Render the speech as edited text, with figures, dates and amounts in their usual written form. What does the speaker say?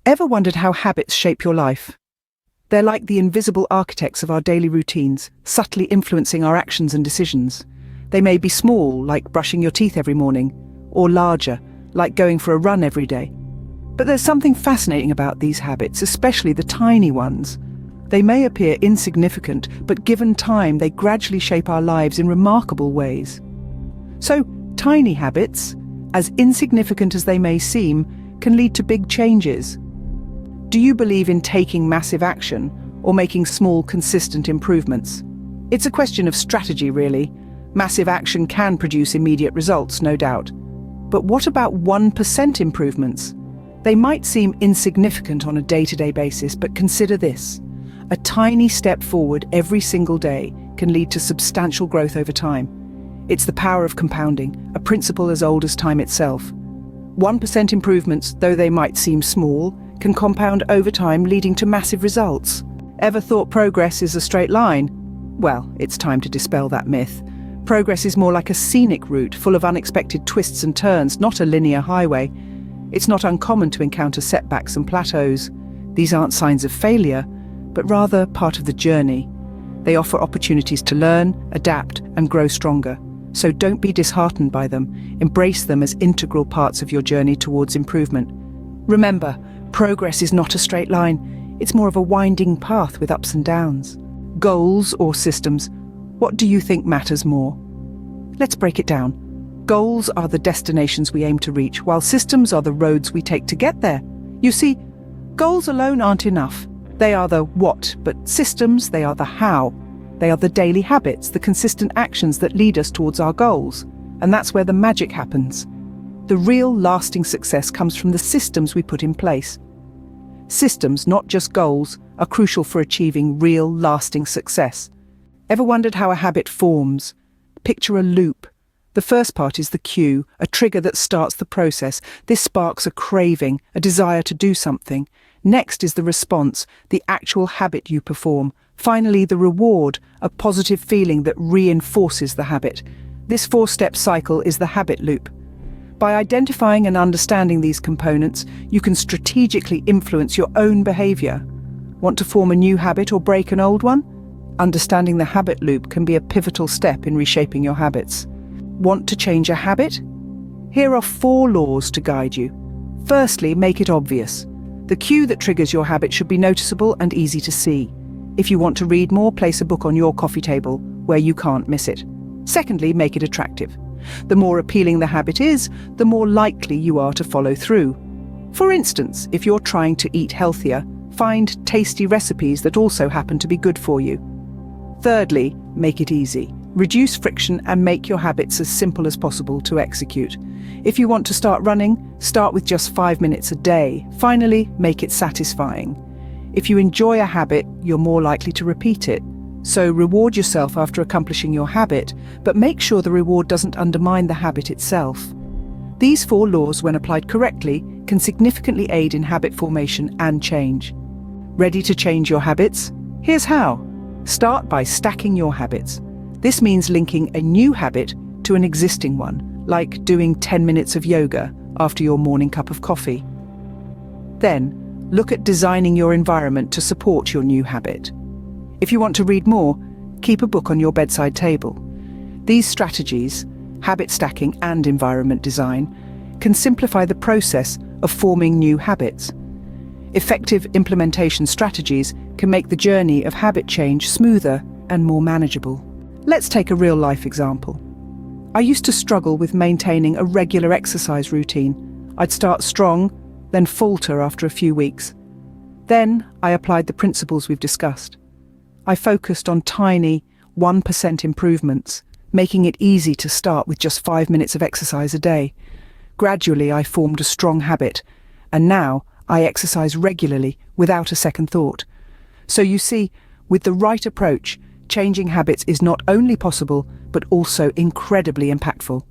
Ever wondered how habits shape your life? They're like the invisible architects of our daily routines, subtly influencing our actions and decisions. They may be small, like brushing your teeth every morning, or larger, like going for a run every day. But there's something fascinating about these habits, especially the tiny ones. They may appear insignificant, but given time, they gradually shape our lives in remarkable ways. So, tiny habits, as insignificant as they may seem, can lead to big changes. Do you believe in taking massive action or making small, consistent improvements? It's a question of strategy, really. Massive action can produce immediate results, no doubt. But what about 1% improvements? They might seem insignificant on a day-to-day basis, but consider this. A tiny step forward every single day can lead to substantial growth over time. It's the power of compounding, a principle as old as time itself. 1% improvements, though they might seem small, can compound over time, leading to massive results. Ever thought progress is a straight line? Well, it's time to dispel that myth. Progress is more like a scenic route full of unexpected twists and turns, not a linear highway. It's not uncommon to encounter setbacks and plateaus. These aren't signs of failure, but rather part of the journey. They offer opportunities to learn, adapt, and grow stronger. So don't be disheartened by them. Embrace them as integral parts of your journey towards improvement. Remember, progress is not a straight line. It's more of a winding path with ups and downs. Goals or systems, what do you think matters more? Let's break it down. Goals are the destinations we aim to reach, while systems are the roads we take to get there. You see, goals alone aren't enough. They are the what, but systems, they are the how. They are the daily habits, the consistent actions that lead us towards our goals. And that's where the magic happens. The real lasting success comes from the systems we put in place. Systems, not just goals, are crucial for achieving real lasting success. Ever wondered how a habit forms? Picture a loop. The first part is the cue, a trigger that starts the process. This sparks a craving, a desire to do something. Next is the response, the actual habit you perform. Finally, the reward, a positive feeling that reinforces the habit. This four-step cycle is the habit loop. By identifying and understanding these components, you can strategically influence your own behavior. Want to form a new habit or break an old one? Understanding the habit loop can be a pivotal step in reshaping your habits. Want to change a habit? Here are 4 laws to guide you. Firstly, make it obvious. The cue that triggers your habit should be noticeable and easy to see. If you want to read more, place a book on your coffee table where you can't miss it. Secondly, make it attractive. The more appealing the habit is, the more likely you are to follow through. For instance, if you're trying to eat healthier, find tasty recipes that also happen to be good for you. Thirdly, make it easy. Reduce friction and make your habits as simple as possible to execute. If you want to start running, start with just 5 minutes a day. Finally, make it satisfying. If you enjoy a habit, you're more likely to repeat it. So reward yourself after accomplishing your habit, but make sure the reward doesn't undermine the habit itself. These 4 laws, when applied correctly, can significantly aid in habit formation and change. Ready to change your habits? Here's how. Start by stacking your habits. This means linking a new habit to an existing one, like doing 10 minutes of yoga after your morning cup of coffee. Then, look at designing your environment to support your new habit. If you want to read more, keep a book on your bedside table. These strategies, habit stacking and environment design, can simplify the process of forming new habits. Effective implementation strategies can make the journey of habit change smoother and more manageable. Let's take a real-life example. I used to struggle with maintaining a regular exercise routine. I'd start strong, then falter after a few weeks. Then I applied the principles we've discussed. I focused on tiny 1% improvements, making it easy to start with just 5 minutes of exercise a day. Gradually, I formed a strong habit, and now I exercise regularly without a second thought. So you see, with the right approach, changing habits is not only possible, but also incredibly impactful.